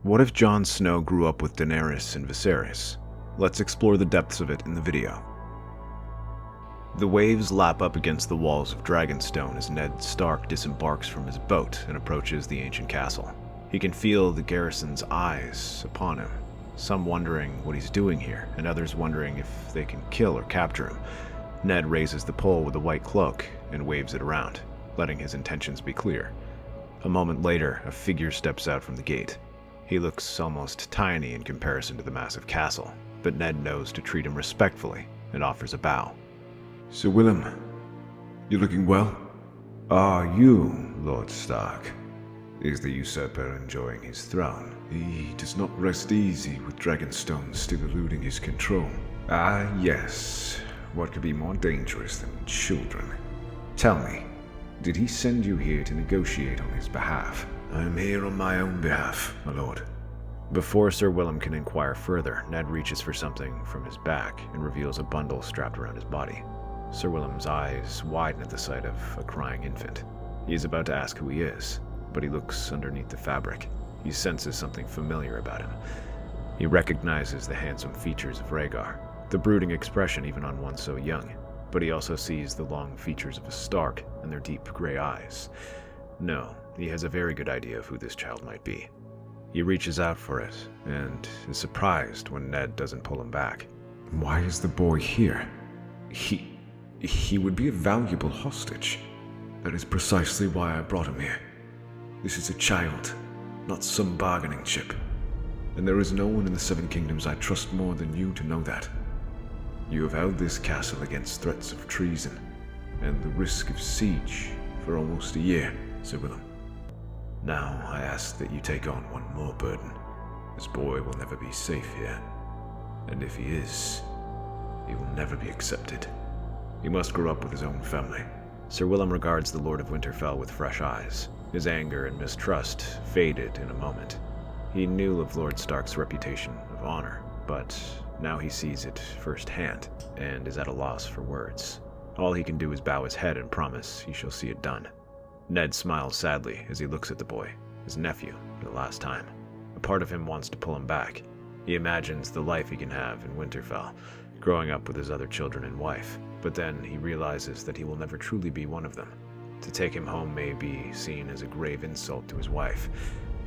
What if Jon Snow grew up with Daenerys and Viserys? Let's explore the depths of it in the video. The waves lap up against the walls of Dragonstone as Ned Stark disembarks from his boat and approaches the ancient castle. He can feel the Garrison's eyes upon him, some wondering what he's doing here, and others wondering if they can kill or capture him. Ned raises the pole with the white cloak and waves it around, letting his intentions be clear. A moment later, a figure steps out from the gate. He looks almost tiny in comparison to the massive castle, but Ned knows to treat him respectfully and offers a bow. Sir Willem, you looking well? Are you, Lord Stark? Is the usurper enjoying his throne? He does not rest easy with Dragonstone still eluding his control. Ah, yes. What could be more dangerous than children? Tell me, did he send you here to negotiate on his behalf? I am here on my own behalf, my lord. Before Sir Willem can inquire further, Ned reaches for something from his back and reveals a bundle strapped around his body. Sir Willem's eyes widen at the sight of a crying infant. He is about to ask who he is, but he looks underneath the fabric. He senses something familiar about him. He recognizes the handsome features of Rhaegar, the brooding expression even on one so young, but he also sees the long features of a Stark and their deep gray eyes. No, he has a very good idea of who this child might be. He reaches out for it, and is surprised when Ned doesn't pull him back. Why is the boy here? He would be a valuable hostage. That is precisely why I brought him here. This is a child, not some bargaining chip. And there is no one in the Seven Kingdoms I trust more than you to know that. You have held this castle against threats of treason and the risk of siege for almost a year, Sir Willem. Now I ask that you take on one more burden. This boy will never be safe here. And if he is, he will never be accepted. He must grow up with his own family. Sir Willem regards the Lord of Winterfell with fresh eyes. His anger and mistrust faded in a moment. He knew of Lord Stark's reputation of honor, but now he sees it firsthand and is at a loss for words. All he can do is bow his head and promise he shall see it done. Ned smiles sadly as he looks at the boy, his nephew, for the last time. A part of him wants to pull him back. He imagines the life he can have in Winterfell, growing up with his other children and wife, but then he realizes that he will never truly be one of them. To take him home may be seen as a grave insult to his wife.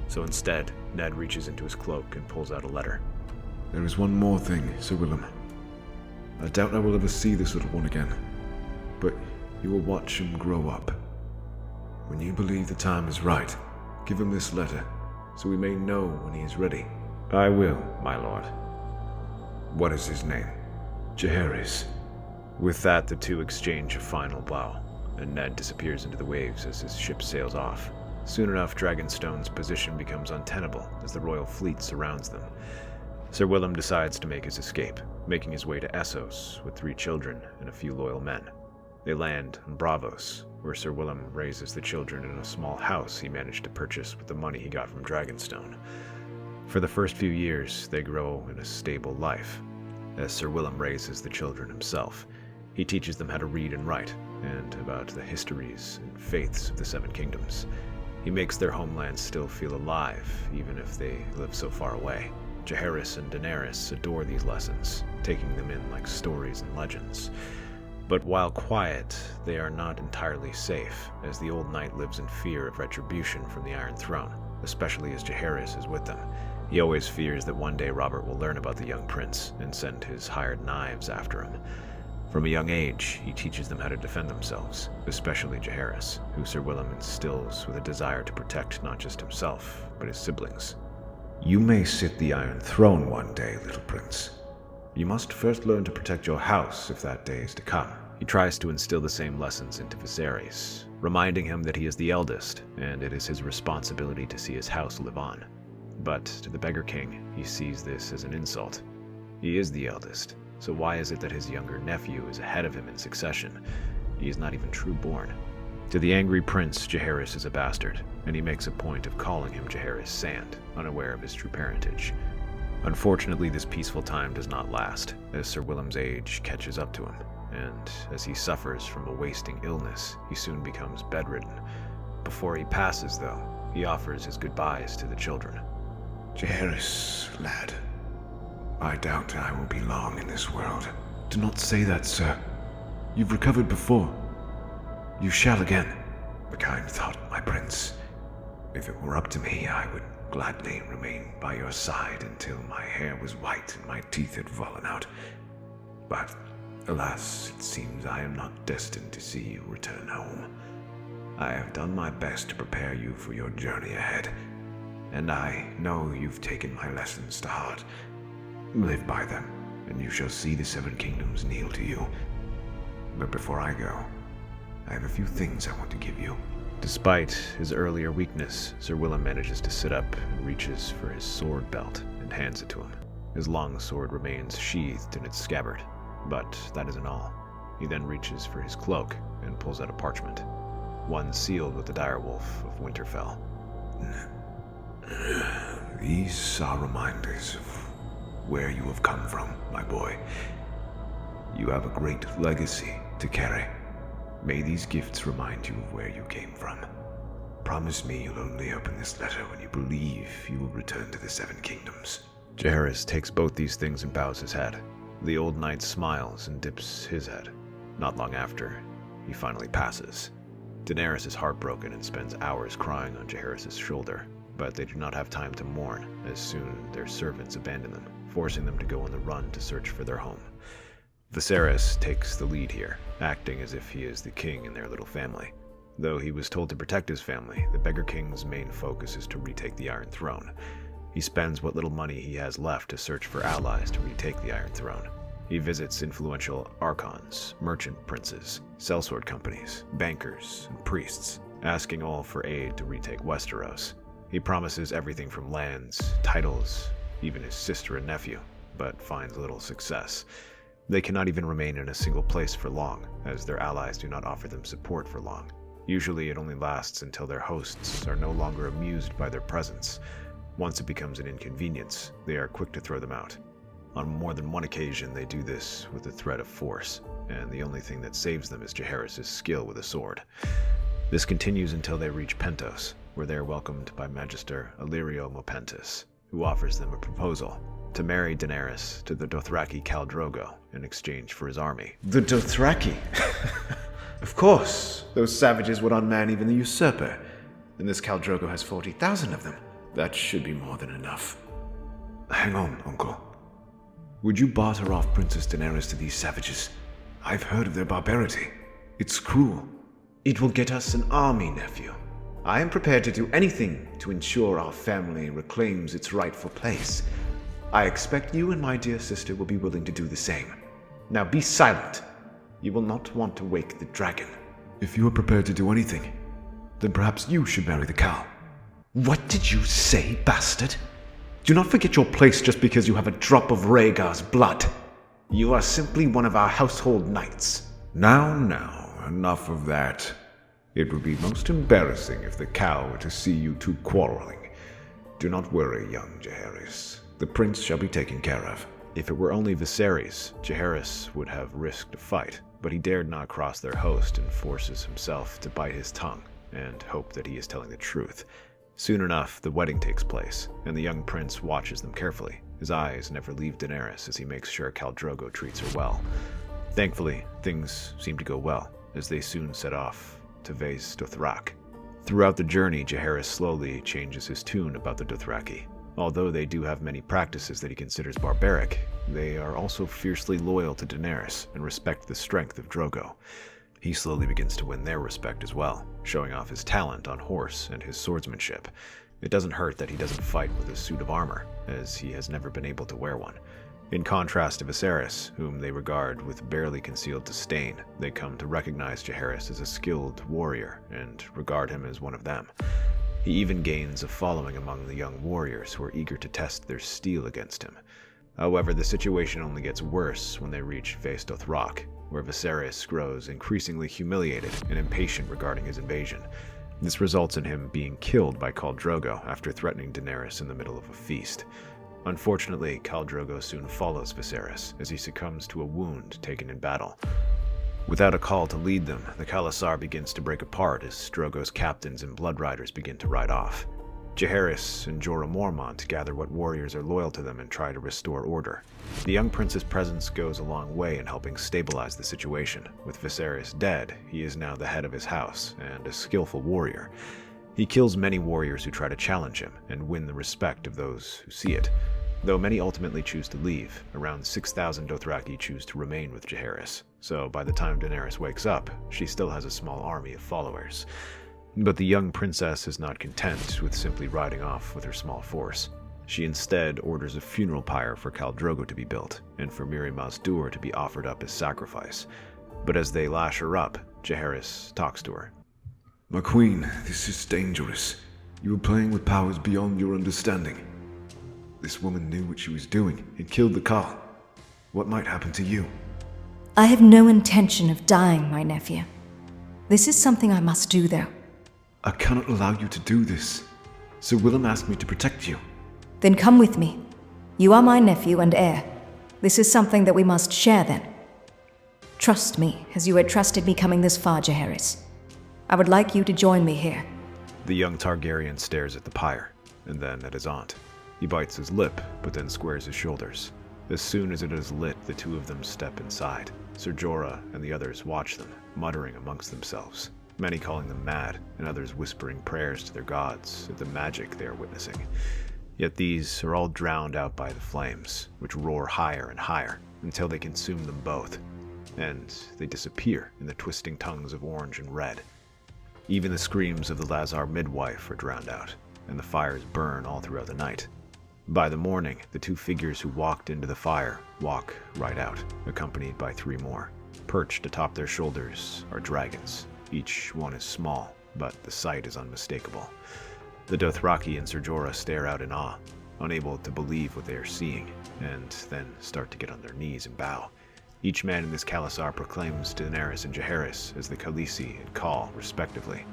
So instead, Ned reaches into his cloak and pulls out a letter. There is one more thing, Sir Willem. I doubt I will ever see this little one again, but you will watch him grow up. When you believe the time is right, give him this letter, so we may know when he is ready. I will, my lord. What is his name? Jaehaerys. With that, the two exchange a final bow, and Ned disappears into the waves as his ship sails off. Soon enough, Dragonstone's position becomes untenable as the royal fleet surrounds them. Sir Willem decides to make his escape, making his way to Essos with 3 children and a few loyal men. They land in Braavos, where Sir Willem raises the children in a small house he managed to purchase with the money he got from Dragonstone. For the first few years, they grow in a stable life, as Sir Willem raises the children himself. He teaches them how to read and write, and about the histories and faiths of the Seven Kingdoms. He makes their homelands still feel alive, even if they live so far away. Jaehaerys and Daenerys adore these lessons, taking them in like stories and legends. But while quiet, they are not entirely safe, as the old knight lives in fear of retribution from the Iron Throne, especially as Jaehaerys is with them. He always fears that one day Robert will learn about the young prince and send his hired knives after him. From a young age, he teaches them how to defend themselves, especially Jaehaerys, who Sir Willem instills with a desire to protect not just himself, but his siblings. You may sit the Iron Throne one day, little prince. You must first learn to protect your house if that day is to come. He tries to instill the same lessons into Viserys, reminding him that he is the eldest, and it is his responsibility to see his house live on. But to the Beggar King, he sees this as an insult. He is the eldest, so why is it that his younger nephew is ahead of him in succession? He is not even true born. To the angry prince, Jaehaerys is a bastard, and he makes a point of calling him Jaehaerys Sand, unaware of his true parentage. Unfortunately, this peaceful time does not last, as Sir Willem's age catches up to him, and as he suffers from a wasting illness, he soon becomes bedridden. Before he passes, though, he offers his goodbyes to the children. Jaehaerys, lad. I doubt I will be long in this world. Do not say that, sir. You've recovered before. You shall again. A kind thought, my prince. If it were up to me, I would gladly remain by your side until my hair was white and my teeth had fallen out. But, alas, it seems I am not destined to see you return home. I have done my best to prepare you for your journey ahead, and I know you've taken my lessons to heart. Live by them, and you shall see the Seven Kingdoms kneel to you. But before I go, I have a few things I want to give you. Despite his earlier weakness, Sir Willem manages to sit up and reaches for his sword belt and hands it to him. His long sword remains sheathed in its scabbard, but that isn't all. He then reaches for his cloak and pulls out a parchment, one sealed with the direwolf of Winterfell. These are reminders of where you have come from, my boy. You have a great legacy to carry. May these gifts remind you of where you came from. Promise me you'll only open this letter when you believe you will return to the Seven Kingdoms. Jaehaerys takes both these things and bows his head. The old knight smiles and dips his head. Not long after, he finally passes. Daenerys is heartbroken and spends hours crying on Jaehaerys' shoulder, but they do not have time to mourn, as soon their servants abandon them, forcing them to go on the run to search for their home. Viserys takes the lead here, acting as if he is the king in their little family. Though he was told to protect his family, the Beggar King's main focus is to retake the Iron Throne. He spends what little money he has left to search for allies to retake the Iron Throne. He visits influential archons, merchant princes, sellsword companies, bankers, and priests, asking all for aid to retake Westeros. He promises everything from lands, titles, even his sister and nephew, but finds little success. They cannot even remain in a single place for long, as their allies do not offer them support for long. Usually it only lasts until their hosts are no longer amused by their presence. Once it becomes an inconvenience, they are quick to throw them out. On more than one occasion they do this with the threat of force, and the only thing that saves them is Jaehaerys' skill with a sword. This continues until they reach Pentos, where they are welcomed by Magister Illyrio Mopentis, who offers them a proposal: to marry Daenerys to the Dothraki Khal Drogo in exchange for his army. The Dothraki? Of course, those savages would unman even the usurper, and this Khal Drogo has 40,000 of them. That should be more than enough. Hang on, Uncle. Would you barter off Princess Daenerys to these savages? I've heard of their barbarity. It's cruel. It will get us an army, nephew. I am prepared to do anything to ensure our family reclaims its rightful place. I expect you and my dear sister will be willing to do the same. Now be silent. You will not want to wake the dragon. If you are prepared to do anything, then perhaps you should marry the cow. What did you say, bastard? Do not forget your place just because you have a drop of Rhaegar's blood. You are simply one of our household knights. Now, enough of that. It would be most embarrassing if the cow were to see you two quarreling. Do not worry, young Jaehaerys. The prince shall be taken care of. If it were only Viserys, Jaehaerys would have risked a fight, but he dared not cross their host and forces himself to bite his tongue and hope that he is telling the truth. Soon enough, the wedding takes place, and the young prince watches them carefully. His eyes never leave Daenerys as he makes sure Khal Drogo treats her well. Thankfully, things seem to go well, as they soon set off to Vaes Dothrak. Throughout the journey, Jaehaerys slowly changes his tune about the Dothraki. Although they do have many practices that he considers barbaric, they are also fiercely loyal to Daenerys and respect the strength of Drogo. He slowly begins to win their respect as well, showing off his talent on horse and his swordsmanship. It doesn't hurt that he doesn't fight with a suit of armor, as he has never been able to wear one. In contrast to Viserys, whom they regard with barely concealed disdain, they come to recognize Jaehaerys as a skilled warrior and regard him as one of them. He even gains a following among the young warriors who are eager to test their steel against him. However, the situation only gets worse when they reach Vaes Dothrak, where Viserys grows increasingly humiliated and impatient regarding his invasion. This results in him being killed by Khal Drogo after threatening Daenerys in the middle of a feast. Unfortunately, Khal Drogo soon follows Viserys as he succumbs to a wound taken in battle. Without a call to lead them, the Khalasar begins to break apart as Drogo's captains and blood riders begin to ride off. Jaehaerys and Jorah Mormont gather what warriors are loyal to them and try to restore order. The young prince's presence goes a long way in helping stabilize the situation. With Viserys dead, he is now the head of his house and a skillful warrior. He kills many warriors who try to challenge him and win the respect of those who see it. Though many ultimately choose to leave, around 6,000 Dothraki choose to remain with Jaehaerys. So by the time Daenerys wakes up, she still has a small army of followers. But the young princess is not content with simply riding off with her small force. She instead orders a funeral pyre for Khal Drogo to be built, and for Mirri Maz Duur to be offered up as sacrifice. But as they lash her up, Jaehaerys talks to her. My queen, this is dangerous. You are playing with powers beyond your understanding. This woman knew what she was doing and killed the Khal. What might happen to you? I have no intention of dying, my nephew. This is something I must do, though. I cannot allow you to do this. Sir Willem asked me to protect you. Then come with me. You are my nephew and heir. This is something that we must share, then. Trust me, as you had trusted me coming this far, Jaehaerys. I would like you to join me here. The young Targaryen stares at the pyre, and then at his aunt. He bites his lip, but then squares his shoulders. As soon as it is lit, the two of them step inside. Ser Jorah and the others watch them, muttering amongst themselves, many calling them mad, and others whispering prayers to their gods at the magic they are witnessing. Yet these are all drowned out by the flames, which roar higher and higher, until they consume them both, and they disappear in the twisting tongues of orange and red. Even the screams of the Lazar midwife are drowned out, and the fires burn all throughout the night. By the morning, the two figures who walked into the fire walk right out, accompanied by 3 more. Perched atop their shoulders are dragons. Each one is small, but the sight is unmistakable. The Dothraki and Ser Jorah stare out in awe, unable to believe what they are seeing, and then start to get on their knees and bow. Each man in this Khalasar proclaims Daenerys and Jaehaerys as the Khaleesi and Khal, respectively.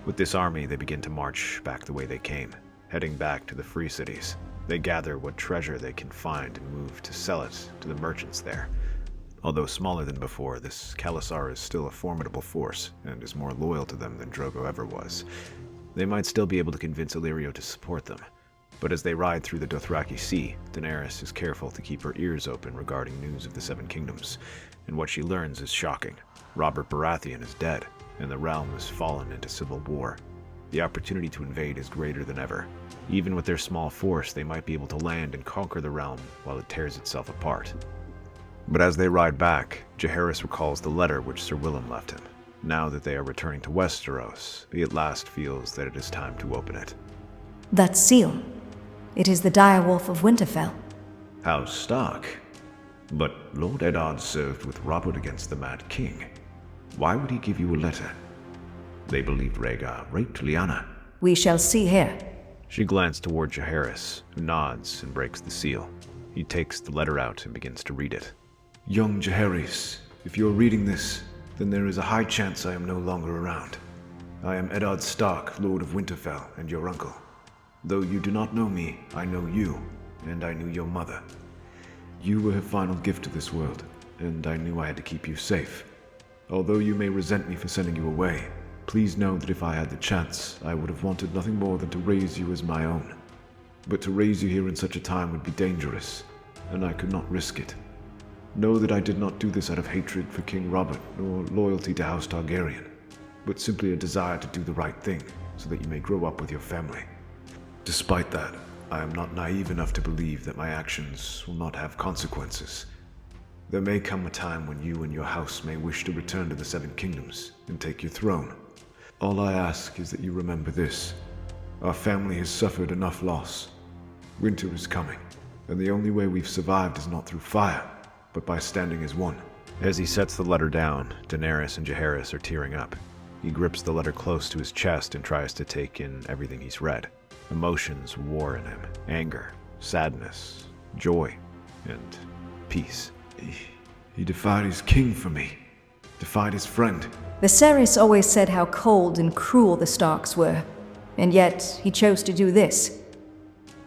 With this army, they begin to march back the way they came, heading back to the free cities. They gather what treasure they can find and move to sell it to the merchants there. Although smaller than before, this Khalasar is still a formidable force and is more loyal to them than Drogo ever was. They might still be able to convince Illyrio to support them, but as they ride through the Dothraki Sea, Daenerys is careful to keep her ears open regarding news of the Seven Kingdoms, and what she learns is shocking. Robert Baratheon is dead, and the realm has fallen into civil war. The opportunity to invade is greater than ever. Even with their small force, they might be able to land and conquer the realm while it tears itself apart. But as they ride back, Jaehaerys recalls the letter which Sir Willem left him. Now that they are returning to Westeros, he at last feels that it is time to open it. That seal. It is the direwolf of Winterfell. House Stark. But Lord Eddard served with Robert against the Mad King. Why would he give you a letter? They believed Rhaegar raped Lyanna. We shall see here. She glanced toward Jaehaerys, who nods and breaks the seal. He takes the letter out and begins to read it. Young Jaehaerys, if you are reading this, then there is a high chance I am no longer around. I am Eddard Stark, Lord of Winterfell, and your uncle. Though you do not know me, I know you, and I knew your mother. You were her final gift to this world, and I knew I had to keep you safe. Although you may resent me for sending you away, please know that if I had the chance, I would have wanted nothing more than to raise you as my own. But to raise you here in such a time would be dangerous, and I could not risk it. Know that I did not do this out of hatred for King Robert, nor loyalty to House Targaryen, but simply a desire to do the right thing, so that you may grow up with your family. Despite that, I am not naive enough to believe that my actions will not have consequences. There may come a time when you and your house may wish to return to the Seven Kingdoms and take your throne. All I ask is that you remember this. Our family has suffered enough loss. Winter is coming, and the only way we've survived is not through fire, but by standing as one. As he sets the letter down, Daenerys and Jaehaerys are tearing up. He grips the letter close to his chest and tries to take in everything he's read. Emotions war in him. Anger, sadness, joy, and peace. He defied his king for me. Defied his friend. Viserys always said how cold and cruel the Starks were, and yet he chose to do this.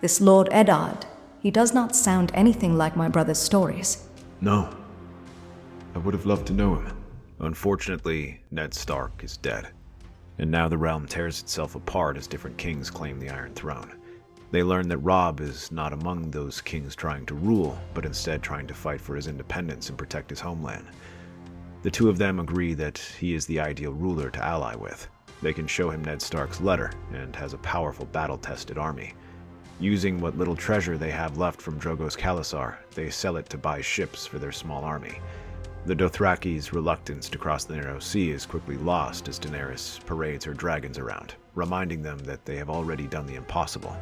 This Lord Eddard, he does not sound anything like my brother's stories. No. I would have loved to know him. Unfortunately, Ned Stark is dead. And now the realm tears itself apart as different kings claim the Iron Throne. They learn that Robb is not among those kings trying to rule, but instead trying to fight for his independence and protect his homeland. The two of them agree that he is the ideal ruler to ally with. They can show him Ned Stark's letter and has a powerful battle-tested army. Using what little treasure they have left from Drogo's Khalasar, they sell it to buy ships for their small army. The Dothraki's reluctance to cross the Narrow Sea is quickly lost as Daenerys parades her dragons around, reminding them that they have already done the impossible.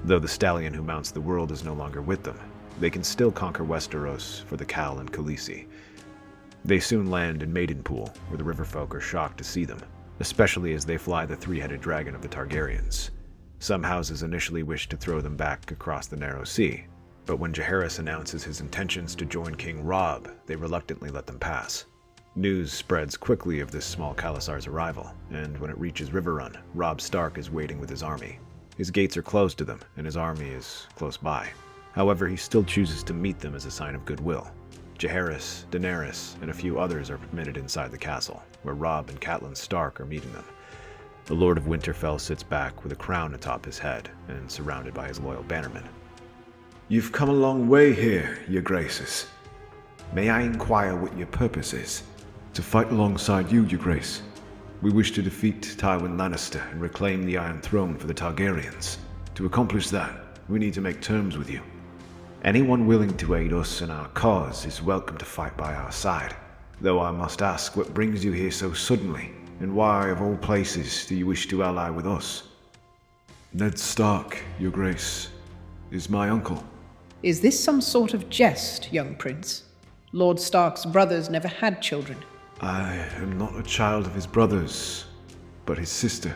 Though the stallion who mounts the world is no longer with them, they can still conquer Westeros for the Khal and Khaleesi. They soon land in Maidenpool, where the riverfolk are shocked to see them, especially as they fly the three-headed dragon of the Targaryens. Some houses initially wish to throw them back across the Narrow Sea, but when Jaehaerys announces his intentions to join King Robb, they reluctantly let them pass. News spreads quickly of this small Khalasar's arrival, and when it reaches Riverrun, Robb Stark is waiting with his army. His gates are closed to them, and his army is close by. However, he still chooses to meet them as a sign of goodwill. Jaehaerys, Daenerys, and a few others are permitted inside the castle, where Robb and Catelyn Stark are meeting them. The Lord of Winterfell sits back with a crown atop his head and surrounded by his loyal bannermen. You've come a long way here, your graces. May I inquire what your purpose is? To fight alongside you, your grace. We wish to defeat Tywin Lannister and reclaim the Iron Throne for the Targaryens. To accomplish that, we need to make terms with you. Anyone willing to aid us in our cause is welcome to fight by our side. Though I must ask what brings you here so suddenly, and why, of all places, do you wish to ally with us? Ned Stark, your grace, is my uncle. Is this some sort of jest, young prince? Lord Stark's brothers never had children. I am not a child of his brothers, but his sister.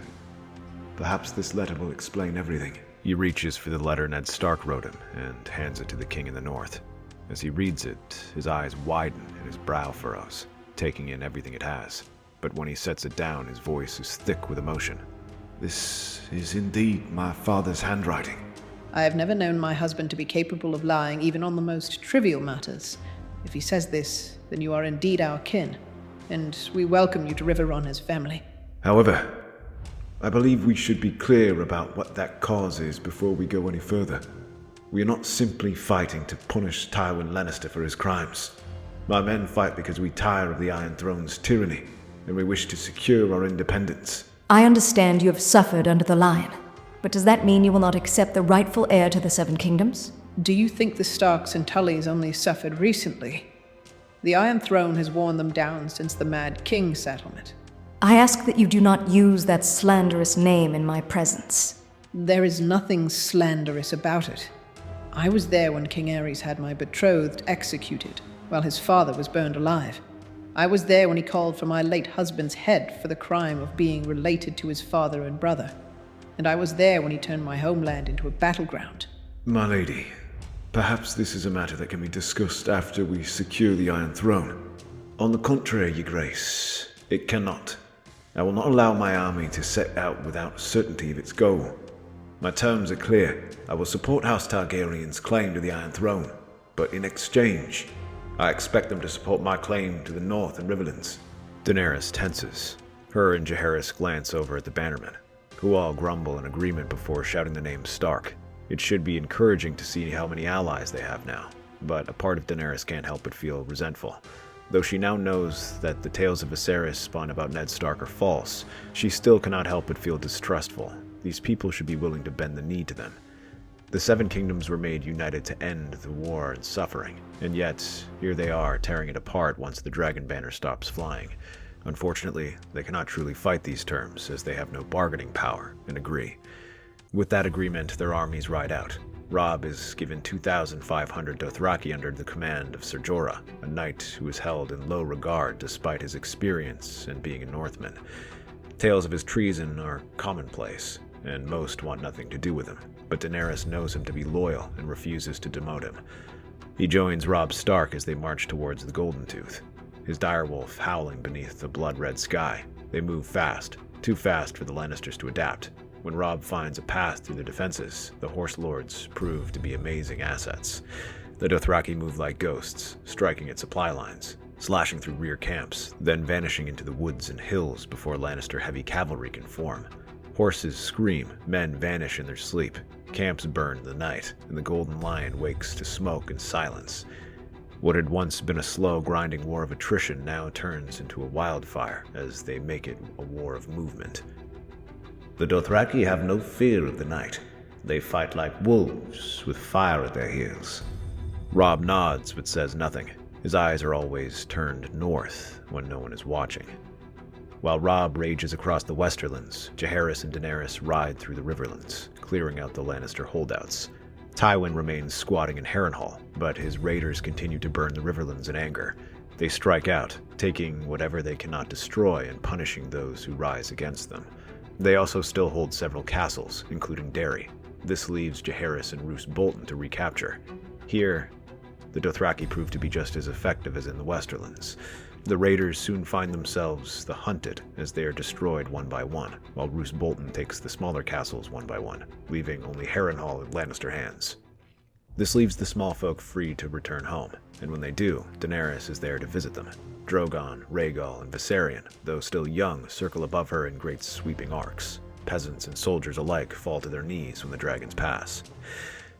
Perhaps this letter will explain everything. He reaches for the letter Ned Stark wrote him and hands it to the king in the north. As he reads it, his eyes widen and his brow furrows, taking in everything it has. But when he sets it down, his voice is thick with emotion. This is indeed my father's handwriting. I have never known my husband to be capable of lying even on the most trivial matters. If he says this, then you are indeed our kin, and we welcome you to Riverrun as family. However, I believe we should be clear about what that cause is before we go any further. We are not simply fighting to punish Tywin Lannister for his crimes. My men fight because we tire of the Iron Throne's tyranny, and we wish to secure our independence. I understand you have suffered under the Lion, but does that mean you will not accept the rightful heir to the Seven Kingdoms? Do you think the Starks and Tullys only suffered recently? The Iron Throne has worn them down since the Mad King settlement. I ask that you do not use that slanderous name in my presence. There is nothing slanderous about it. I was there when King Aerys had my betrothed executed, while his father was burned alive. I was there when he called for my late husband's head for the crime of being related to his father and brother. And I was there when he turned my homeland into a battleground. My lady, perhaps this is a matter that can be discussed after we secure the Iron Throne. On the contrary, your grace, it cannot. I will not allow my army to set out without certainty of its goal. My terms are clear. I will support House Targaryen's claim to the Iron Throne, but in exchange, I expect them to support my claim to the north and Riverlands. Daenerys tenses. Her and Jaehaerys glance over at the bannermen, who all grumble in agreement before shouting the name Stark. It should be encouraging to see how many allies they have now, but a part of Daenerys can't help but feel resentful. Though she now knows that the tales of Viserys spun about Ned Stark are false, she still cannot help but feel distrustful. These people should be willing to bend the knee to them. The Seven Kingdoms were made united to end the war and suffering, and yet, here they are tearing it apart once the dragon banner stops flying. Unfortunately, they cannot truly fight these terms, as they have no bargaining power, and agree. With that agreement, their armies ride out. Robb is given 2,500 Dothraki under the command of Ser Jorah, a knight who is held in low regard despite his experience and being a Northman. Tales of his treason are commonplace, and most want nothing to do with him, but Daenerys knows him to be loyal and refuses to demote him. He joins Robb Stark as they march towards the Golden Tooth, his direwolf howling beneath the blood-red sky. They move fast, too fast for the Lannisters to adapt. When Robb finds a path through the defenses, the Horse Lords prove to be amazing assets. The Dothraki move like ghosts, striking at supply lines. slashing through rear camps, then vanishing into the woods and hills before Lannister heavy cavalry can form. Horses scream, men vanish in their sleep, camps burn in the night, and the Golden Lion wakes to smoke and silence. What had once been a slow, grinding war of attrition now turns into a wildfire as they make it a war of movement. The Dothraki have no fear of the night. They fight like wolves, with fire at their heels. Robb nods but says nothing. His eyes are always turned north when no one is watching. While Robb rages across the Westerlands, Jaehaerys and Daenerys ride through the Riverlands, clearing out the Lannister holdouts. Tywin remains squatting in Harrenhal, but his raiders continue to burn the Riverlands in anger. They strike out, taking whatever they cannot destroy and punishing those who rise against them. They also still hold several castles, including Derry. This leaves Jaehaerys and Roose Bolton to recapture. Here, the Dothraki prove to be just as effective as in the Westerlands. The raiders soon find themselves the hunted as they are destroyed one by one, while Roose Bolton takes the smaller castles one by one, leaving only Harrenhal in Lannister hands. This leaves the small folk free to return home, and when they do, Daenerys is there to visit them. Drogon, Rhaegal, and Viserion, though still young, circle above her in great sweeping arcs. Peasants and soldiers alike fall to their knees when the dragons pass.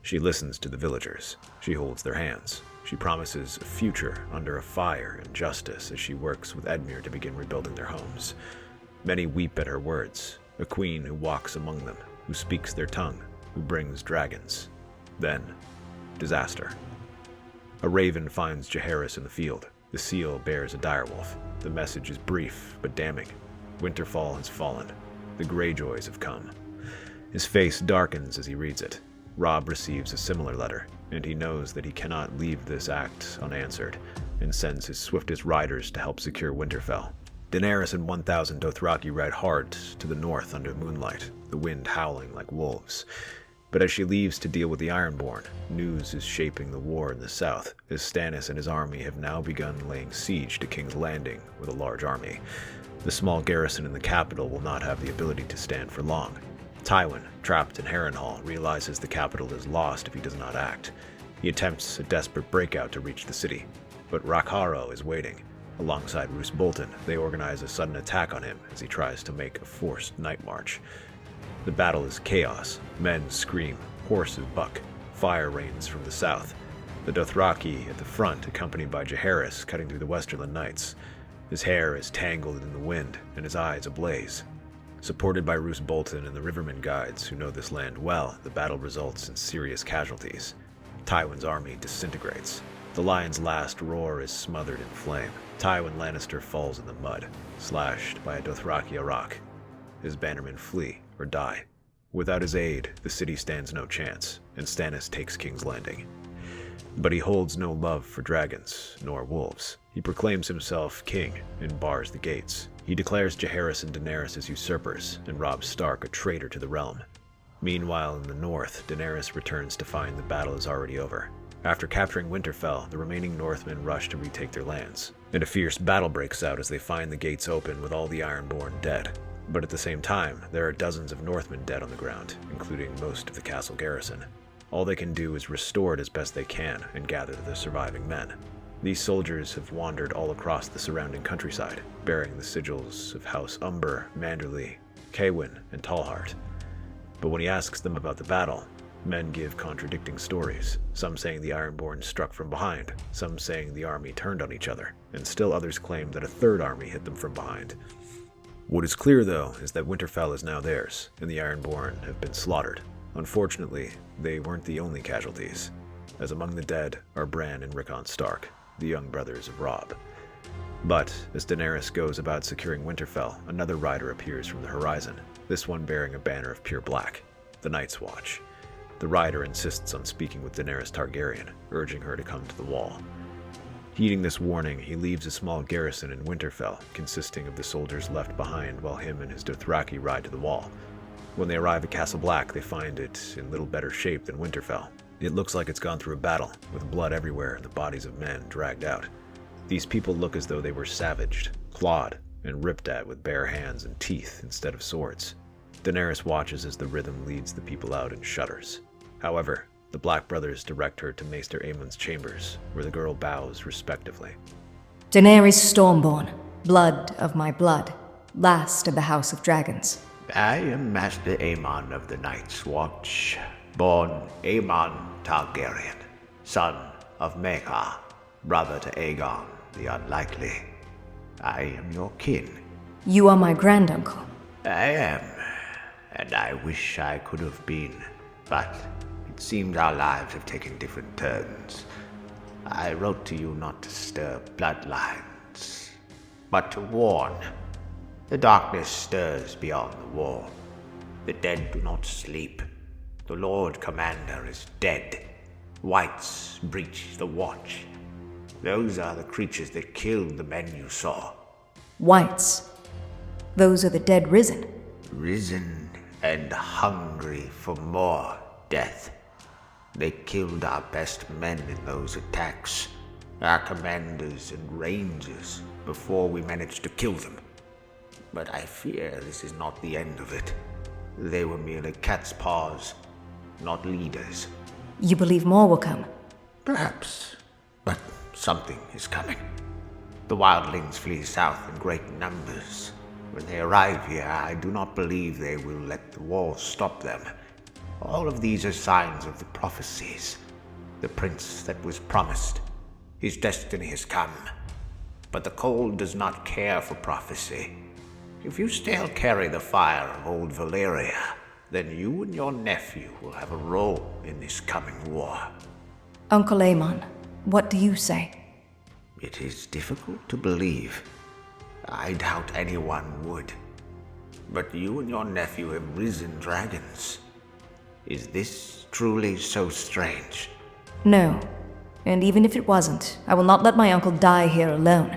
She listens to the villagers. She holds their hands. She promises a future under a fire and justice as she works with Edmure to begin rebuilding their homes. Many weep at her words, a queen who walks among them, who speaks their tongue, who brings dragons. Then, disaster. A raven finds Jaehaerys in the field. The seal bears a direwolf. The message is brief but damning. Winterfall has fallen. The Greyjoys have come. His face darkens as he reads it. Robb receives a similar letter, and he knows that he cannot leave this act unanswered, and sends his swiftest riders to help secure Winterfell. Daenerys and 1,000 Dothraki ride hard to the north under moonlight, the wind howling like wolves. But as she leaves to deal with the Ironborn, news is shaping the war in the south, as Stannis and his army have now begun laying siege to King's Landing with a large army. The small garrison in the capital will not have the ability to stand for long. Tywin, trapped in Harrenhal, realizes the capital is lost if he does not act. He attempts a desperate breakout to reach the city, but Rakharo is waiting. Alongside Roose Bolton, they organize a sudden attack on him as he tries to make a forced night march. The battle is chaos. Men scream, horses buck, fire rains from the south. The Dothraki at the front, accompanied by Jaehaerys, cutting through the westerland nights. His hair is tangled in the wind, and his eyes ablaze. Supported by Roose Bolton and the Rivermen guides who know this land well, the battle results in serious casualties. Tywin's army disintegrates. The lion's last roar is smothered in flame. Tywin Lannister falls in the mud, slashed by a Dothraki Arak. His bannermen flee or die. Without his aid, the city stands no chance, and Stannis takes King's Landing. But he holds no love for dragons, nor wolves. He proclaims himself king and bars the gates. He declares Jaehaerys and Daenerys as usurpers, and Robb Stark a traitor to the realm. Meanwhile, in the north, Daenerys returns to find the battle is already over. After capturing Winterfell, the remaining Northmen rush to retake their lands, and a fierce battle breaks out as they find the gates open with all the Ironborn dead. But at the same time, there are dozens of Northmen dead on the ground, including most of the castle garrison. All they can do is restore it as best they can and gather the surviving men. These soldiers have wandered all across the surrounding countryside, bearing the sigils of House Umber, Manderly, Caewin, and Tallheart. But when he asks them about the battle, men give contradicting stories, some saying the Ironborn struck from behind, some saying the army turned on each other, and still others claim that a third army hit them from behind. What is clear, though, is that Winterfell is now theirs, and the Ironborn have been slaughtered. Unfortunately, they weren't the only casualties, as among the dead are Bran and Rickon Stark, the young brothers of Robb. But as Daenerys goes about securing Winterfell, another rider appears from the horizon, this one bearing a banner of pure black, the Night's Watch. The rider insists on speaking with Daenerys Targaryen, urging her to come to the wall. Heeding this warning, he leaves a small garrison in Winterfell, consisting of the soldiers left behind while him and his Dothraki ride to the wall. When they arrive at Castle Black, they find it in little better shape than Winterfell. It looks like it's gone through a battle, with blood everywhere and the bodies of men dragged out. These people look as though they were savaged, clawed, and ripped at with bare hands and teeth instead of swords. Daenerys watches as the rhythm leads the people out and shudders. However, the Black brothers direct her to Maester Aemon's chambers, where the girl bows respectively. Daenerys Stormborn, blood of my blood, last of the House of Dragons. I am Master Aemon of the Night's Watch, born Aemon Targaryen, son of Maekar, brother to Aegon the Unlikely. I am your kin. You are my granduncle. I am, and I wish I could have been, but it seems our lives have taken different turns. I wrote to you not to stir bloodlines, but to warn. The darkness stirs beyond the wall. The dead do not sleep. The Lord Commander is dead. Whites breach the watch. Those are the creatures that killed the men you saw. Whites. Those are the dead risen. Risen and hungry for more death. They killed our best men in those attacks, our commanders and rangers, before we managed to kill them. But I fear this is not the end of it. They were merely cat's paws, not leaders. You believe more will come? Perhaps, but something is coming. The wildlings flee south in great numbers. When they arrive here, I do not believe they will let the war stop them. All of these are signs of the prophecies. The prince that was promised. His destiny has come. But the cold does not care for prophecy. If you still carry the fire of old Valyria, then you and your nephew will have a role in this coming war. Uncle Aemon, what do you say? It is difficult to believe. I doubt anyone would. But you and your nephew have risen dragons. Is this truly so strange? No. And even if it wasn't, I will not let my uncle die here alone.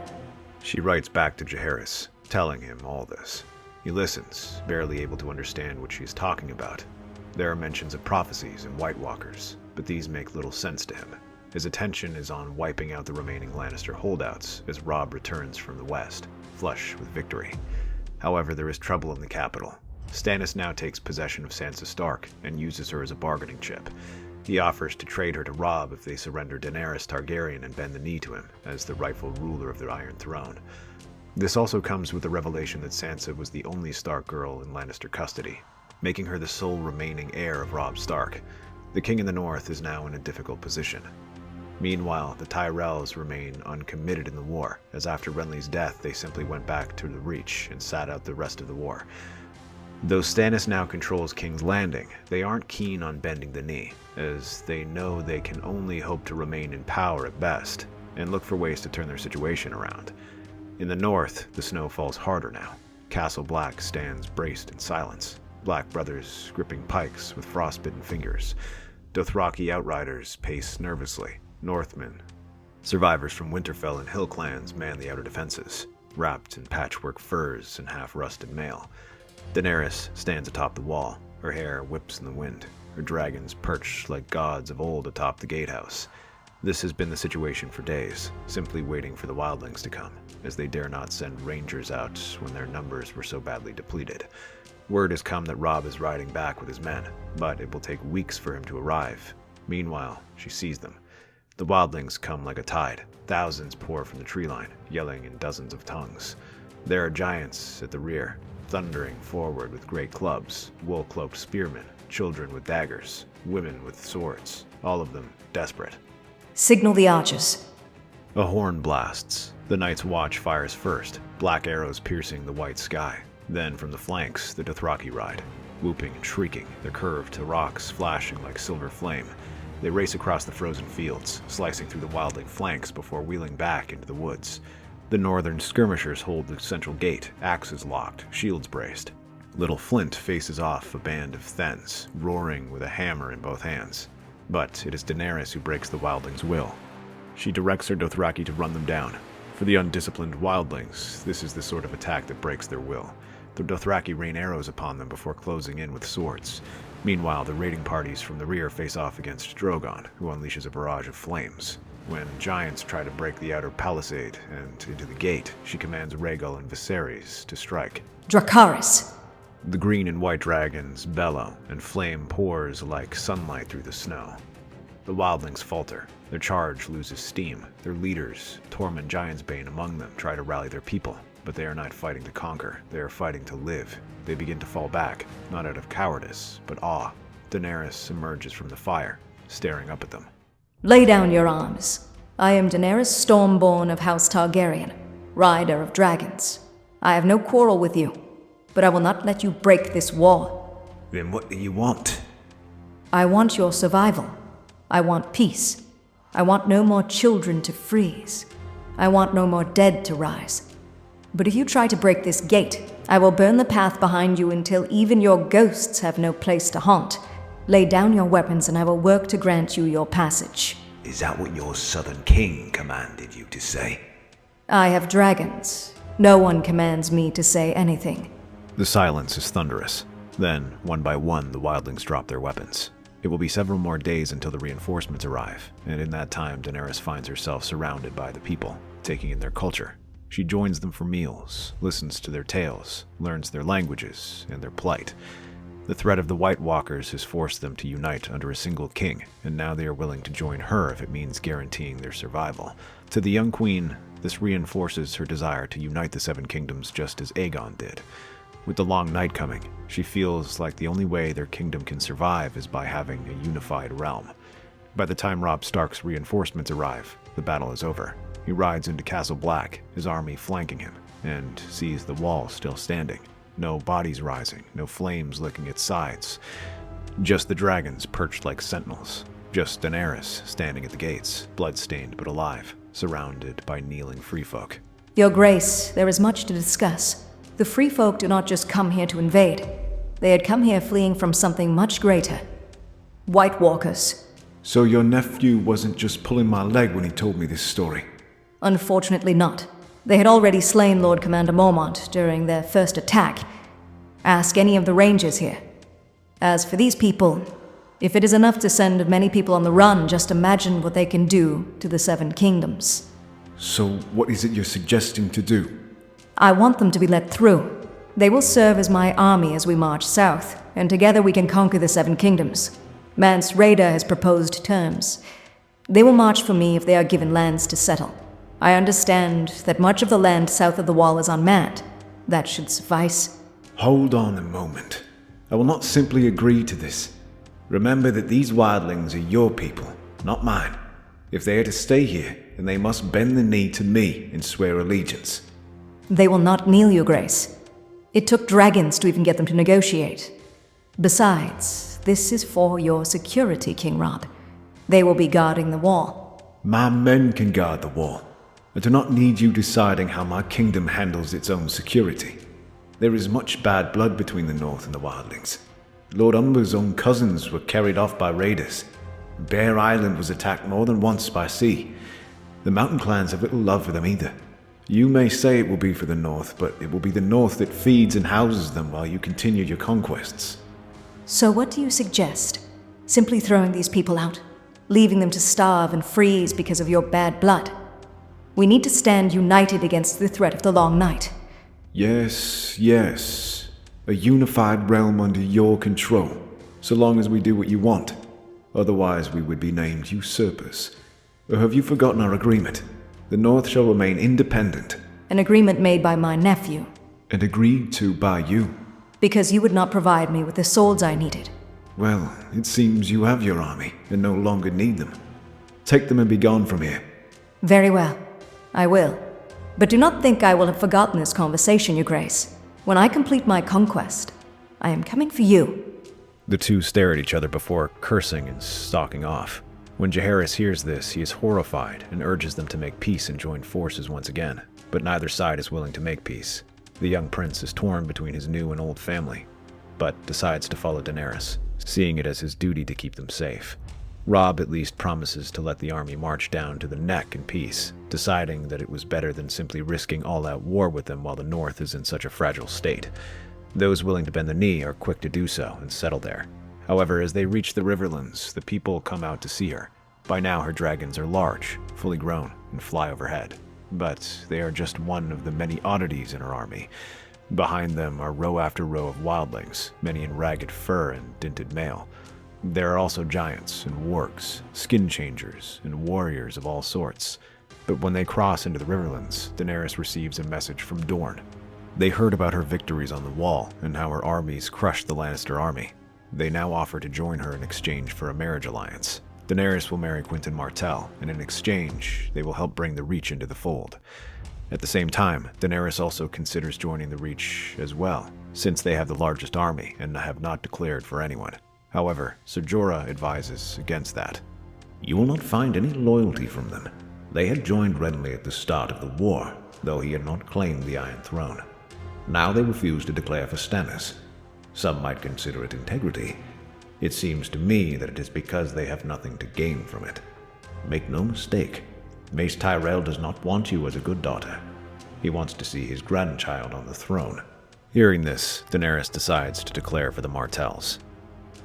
She writes back to Jaehaerys, telling him all this. He listens, barely able to understand what she is talking about. There are mentions of prophecies and White Walkers, but these make little sense to him. His attention is on wiping out the remaining Lannister holdouts as Robb returns from the west, flush with victory. However, there is trouble in the capital. Stannis now takes possession of Sansa Stark and uses her as a bargaining chip. He offers to trade her to Robb if they surrender Daenerys Targaryen and bend the knee to him as the rightful ruler of the Iron Throne. This also comes with the revelation that Sansa was the only Stark girl in Lannister custody, making her the sole remaining heir of Robb Stark. The king in the north is now in a difficult position. Meanwhile, the Tyrells remain uncommitted in the war, as after Renly's death they simply went back to the Reach and sat out the rest of the war. Though Stannis now controls King's Landing, they aren't keen on bending the knee, as they know they can only hope to remain in power at best, and look for ways to turn their situation around. In the north, the snow falls harder now. Castle Black stands braced in silence, Black brothers gripping pikes with frostbitten fingers. Dothraki outriders pace nervously. Northmen, survivors from Winterfell and hill clans man the outer defenses, wrapped in patchwork furs and half-rusted mail. Daenerys stands atop the wall, her hair whips in the wind, her dragons perched like gods of old atop the gatehouse. This has been the situation for days, simply waiting for the wildlings to come, as they dare not send rangers out when their numbers were so badly depleted. Word has come that Robb is riding back with his men, but it will take weeks for him to arrive. Meanwhile, she sees them. The wildlings come like a tide. Thousands pour from the tree line, yelling in dozens of tongues. There are giants at the rear, thundering forward with great clubs, wool-cloaked spearmen, children with daggers, women with swords, all of them desperate. Signal the archers. A horn blasts. The Night's Watch fires first, black arrows piercing the white sky. Then from the flanks, the Dothraki ride, whooping and shrieking, their curved rocks flashing like silver flame. They race across the frozen fields, slicing through the wildling flanks before wheeling back into the woods. The northern skirmishers hold the central gate, axes locked, shields braced. Little Flint faces off a band of Thens, roaring with a hammer in both hands. But it is Daenerys who breaks the wildlings' will. She directs her Dothraki to run them down. For the undisciplined wildlings, this is the sort of attack that breaks their will. The Dothraki rain arrows upon them before closing in with swords. Meanwhile, the raiding parties from the rear face off against Drogon, who unleashes a barrage of flames. When giants try to break the outer palisade and into the gate, she commands Rhaegal and Viserys to strike. Dracarys. The green and white dragons bellow, and flame pours like sunlight through the snow. The wildlings falter. Their charge loses steam. Their leaders, Tormund Giantsbane among them, try to rally their people. But they are not fighting to conquer. They are fighting to live. They begin to fall back, not out of cowardice, but awe. Daenerys emerges from the fire, staring up at them. Lay down your arms. I am Daenerys Stormborn of House Targaryen, rider of dragons. I have no quarrel with you, but I will not let you break this wall. Then what do you want? I want your survival. I want peace. I want no more children to freeze. I want no more dead to rise. But if you try to break this gate, I will burn the path behind you until even your ghosts have no place to haunt. Lay down your weapons and I will work to grant you your passage. Is that what your southern king commanded you to say? I have dragons. No one commands me to say anything. The silence is thunderous. Then, one by one, the wildlings drop their weapons. It will be several more days until the reinforcements arrive, and in that time Daenerys finds herself surrounded by the people, taking in their culture. She joins them for meals, listens to their tales, learns their languages and their plight. The threat of the White Walkers has forced them to unite under a single king, and now they are willing to join her if it means guaranteeing their survival. To the young queen, this reinforces her desire to unite the Seven Kingdoms just as Aegon did. With the long night coming, she feels like the only way their kingdom can survive is by having a unified realm. By the time Robb Stark's reinforcements arrive, the battle is over. He rides into Castle Black, his army flanking him, and sees the wall still standing. No bodies rising, no flames licking its sides. Just the dragons perched like sentinels. Just Daenerys standing at the gates, blood-stained but alive, surrounded by kneeling free folk. Your Grace, there is much to discuss. The free folk do not just come here to invade. They had come here fleeing from something much greater. White Walkers. So your nephew wasn't just pulling my leg when he told me this story? Unfortunately not. They had already slain Lord Commander Mormont during their first attack. Ask any of the rangers here. As for these people, if it is enough to send many people on the run, just imagine what they can do to the Seven Kingdoms. So what is it you're suggesting to do? I want them to be let through. They will serve as my army as we march south, and together we can conquer the Seven Kingdoms. Mance Rayder has proposed terms. They will march for me if they are given lands to settle. I understand that much of the land south of the wall is unmanned. That should suffice. Hold on a moment. I will not simply agree to this. Remember that these wildlings are your people, not mine. If they are to stay here, then they must bend the knee to me and swear allegiance. They will not kneel, Your Grace. It took dragons to even get them to negotiate. Besides, this is for your security, King Robb. They will be guarding the wall. My men can guard the wall. I do not need you deciding how my kingdom handles its own security. There is much bad blood between the North and the wildlings. Lord Umber's own cousins were carried off by raiders. Bear Island was attacked more than once by sea. The mountain clans have little love for them either. You may say it will be for the North, but it will be the North that feeds and houses them while you continue your conquests. So what do you suggest? Simply throwing these people out? Leaving them to starve and freeze because of your bad blood? We need to stand united against the threat of the Long Night. Yes, yes. A unified realm under your control, so long as we do what you want. Otherwise we would be named usurpers. Or have you forgotten our agreement? The North shall remain independent. An agreement made by my nephew. And agreed to by you. Because you would not provide me with the swords I needed. Well, it seems you have your army, and no longer need them. Take them and be gone from here. Very well. I will. But do not think I will have forgotten this conversation, Your Grace. When I complete my conquest, I am coming for you. The two stare at each other before cursing and stalking off. When Jaehaerys hears this, he is horrified and urges them to make peace and join forces once again. But neither side is willing to make peace. The young prince is torn between his new and old family, but decides to follow Daenerys, seeing it as his duty to keep them safe. Robb at least promises to let the army march down to the neck in peace, deciding that it was better than simply risking all-out war with them while the North is in such a fragile state. Those willing to bend the knee are quick to do so and settle there. However, as they reach the Riverlands, the people come out to see her. By now her dragons are large, fully grown, and fly overhead. But they are just one of the many oddities in her army. Behind them are row after row of wildlings, many in ragged fur and dinted mail. There are also giants and wargs, skin changers, and warriors of all sorts. But when they cross into the Riverlands, Daenerys receives a message from Dorne. They heard about her victories on the Wall and how her armies crushed the Lannister army. They now offer to join her in exchange for a marriage alliance. Daenerys will marry Quentyn Martell, and in exchange, they will help bring the Reach into the fold. At the same time, Daenerys also considers joining the Reach as well, since they have the largest army and have not declared for anyone. However, Ser Jorah advises against that. You will not find any loyalty from them. They had joined Renly at the start of the war, though he had not claimed the Iron Throne. Now they refuse to declare for Stannis. Some might consider it integrity. It seems to me that it is because they have nothing to gain from it. Make no mistake, Mace Tyrell does not want you as a good daughter. He wants to see his grandchild on the throne. Hearing this, Daenerys decides to declare for the Martells.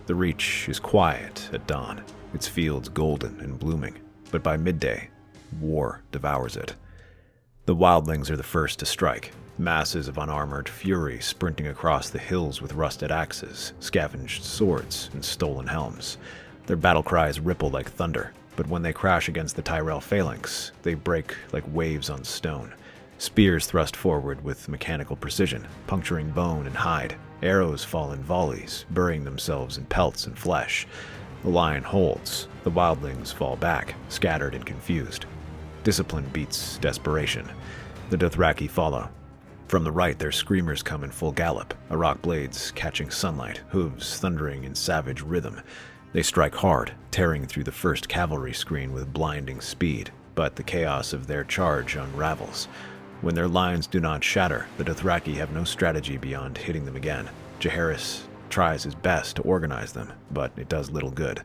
The Reach is quiet at dawn, its fields golden and blooming, but by midday, war devours it. The wildlings are the first to strike, masses of unarmored fury sprinting across the hills with rusted axes, scavenged swords, and stolen helms. Their battle cries ripple like thunder, but when they crash against the Tyrell phalanx, they break like waves on stone. Spears thrust forward with mechanical precision, puncturing bone and hide. Arrows fall in volleys, burying themselves in pelts and flesh. The line holds. The wildlings fall back, scattered and confused. Discipline beats desperation. The Dothraki follow. From the right, their screamers come in full gallop, Arok blades catching sunlight, hooves thundering in savage rhythm. They strike hard, tearing through the first cavalry screen with blinding speed, but the chaos of their charge unravels. When their lines do not shatter, the Dothraki have no strategy beyond hitting them again. Jaehaerys tries his best to organize them, but it does little good.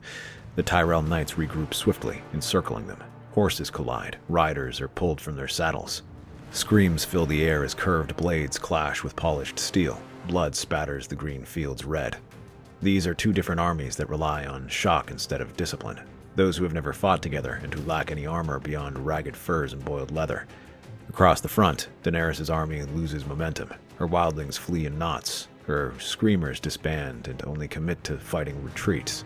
The Tyrell knights regroup swiftly, encircling them. Horses collide, riders are pulled from their saddles. Screams fill the air as curved blades clash with polished steel. Blood spatters the green fields red. These are two different armies that rely on shock instead of discipline. Those who have never fought together and who lack any armor beyond ragged furs and boiled leather. Across the front, Daenerys' army loses momentum. Her wildlings flee in knots. Her screamers disband and only commit to fighting retreats.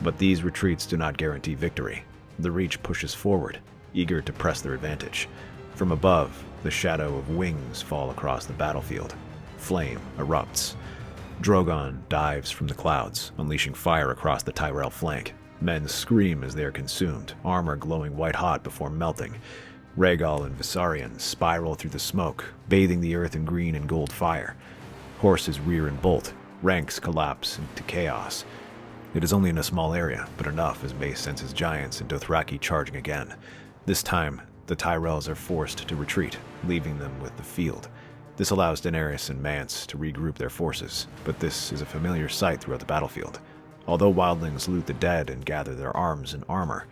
But these retreats do not guarantee victory. The Reach pushes forward, eager to press their advantage. From above, the shadow of wings fall across the battlefield. Flame erupts. Drogon dives from the clouds, unleashing fire across the Tyrell flank. Men scream as they are consumed, armor glowing white-hot before melting. Rhaegal and Viserion spiral through the smoke, bathing the earth in green and gold fire. Horses rear and bolt, ranks collapse into chaos. It is only in a small area, but enough as Mace senses giants and Dothraki charging again. This time, the Tyrells are forced to retreat, leaving them with the field. This allows Daenerys and Mance to regroup their forces, but this is a familiar sight throughout the battlefield. Although wildlings loot the dead and gather their arms and armor,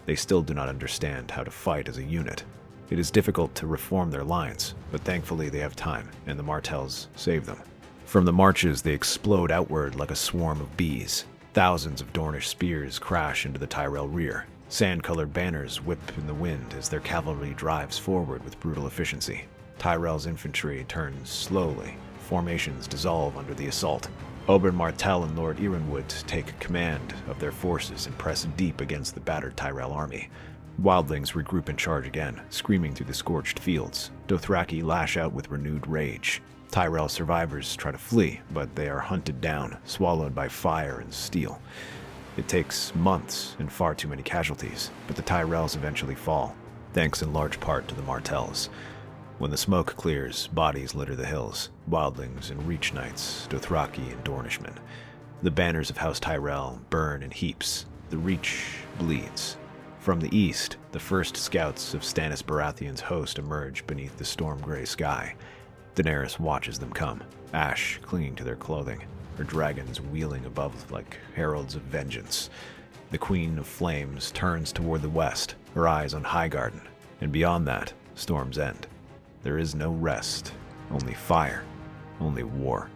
they still do not understand how to fight as a unit. It is difficult to reform their lines, but thankfully they have time, and the Martells save them. From the marches, they explode outward like a swarm of bees. Thousands of Dornish spears crash into the Tyrell rear. Sand-colored banners whip in the wind as their cavalry drives forward with brutal efficiency. Tyrell's infantry turns slowly. Formations dissolve under the assault. Oberyn Martell and Lord Ironwood take command of their forces and press deep against the battered Tyrell army. Wildlings regroup and charge again, screaming through the scorched fields. Dothraki lash out with renewed rage. Tyrell survivors try to flee, but they are hunted down, swallowed by fire and steel. It takes months and far too many casualties, but the Tyrells eventually fall, thanks in large part to the Martells. When the smoke clears, bodies litter the hills, wildlings and Reach Knights, Dothraki and Dornishmen. The banners of House Tyrell burn in heaps. The Reach bleeds. From the east, the first scouts of Stannis Baratheon's host emerge beneath the storm-gray sky. Daenerys watches them come, ash clinging to their clothing, her dragons wheeling above like heralds of vengeance. The Queen of Flames turns toward the west, her eyes on Highgarden, and beyond that, Storm's End. There is no rest, only fire, only war.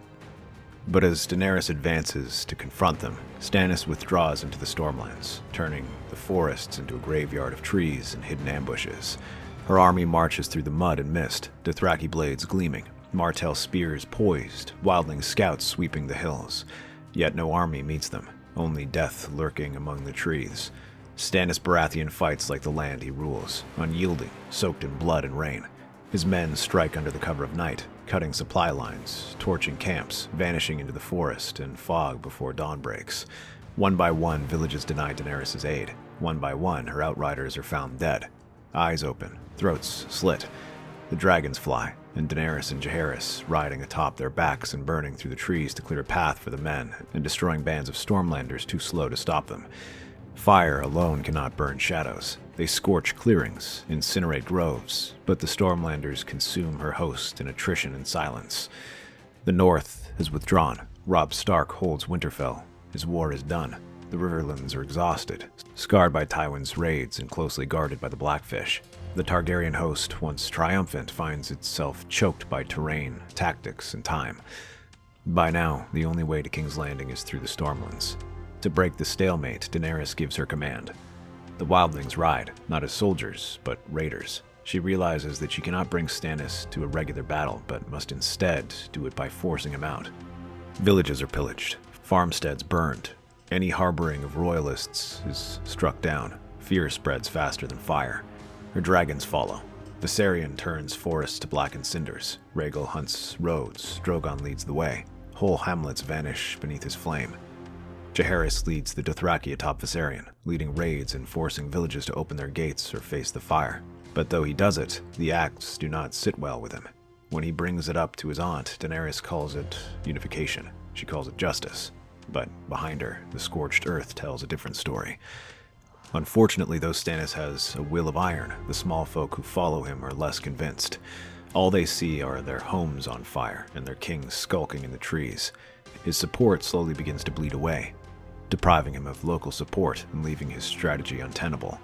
But as Daenerys advances to confront them, Stannis withdraws into the Stormlands, turning the forests into a graveyard of trees and hidden ambushes. Her army marches through the mud and mist, Dothraki blades gleaming, Martell spears poised, wildling scouts sweeping the hills. Yet no army meets them, only death lurking among the trees. Stannis Baratheon fights like the land he rules, unyielding, soaked in blood and rain. His men strike under the cover of night, cutting supply lines, torching camps, vanishing into the forest and fog before dawn breaks. One by one, villages deny Daenerys' aid. One by one, her outriders are found dead. Eyes open, throats slit. The dragons fly, and Daenerys and Viserys riding atop their backs and burning through the trees to clear a path for the men, and destroying bands of Stormlanders too slow to stop them. Fire alone cannot burn shadows. They scorch clearings, incinerate groves, but the Stormlanders consume her host in attrition and silence. The North has withdrawn. Robb Stark holds Winterfell. His war is done. The Riverlands are exhausted, scarred by Tywin's raids and closely guarded by the Blackfish. The Targaryen host, once triumphant, finds itself choked by terrain, tactics, and time. By now, the only way to King's Landing is through the Stormlands. To break the stalemate, Daenerys gives her command. The wildlings ride, not as soldiers, but raiders. She realizes that she cannot bring Stannis to a regular battle, but must instead do it by forcing him out. Villages are pillaged, farmsteads burned. Any harboring of royalists is struck down. Fear spreads faster than fire. Her dragons follow. Viserion turns forests to blackened cinders. Rhaegal hunts roads. Drogon leads the way. Whole hamlets vanish beneath his flame. Viserys leads the Dothraki atop Viserion, leading raids and forcing villages to open their gates or face the fire. But though he does it, the acts do not sit well with him. When he brings it up to his aunt, Daenerys calls it unification. She calls it justice. But behind her, the scorched earth tells a different story. Unfortunately, though Stannis has a will of iron, the small folk who follow him are less convinced. All they see are their homes on fire and their king skulking in the trees. His support slowly begins to bleed away, depriving him of local support and leaving his strategy untenable.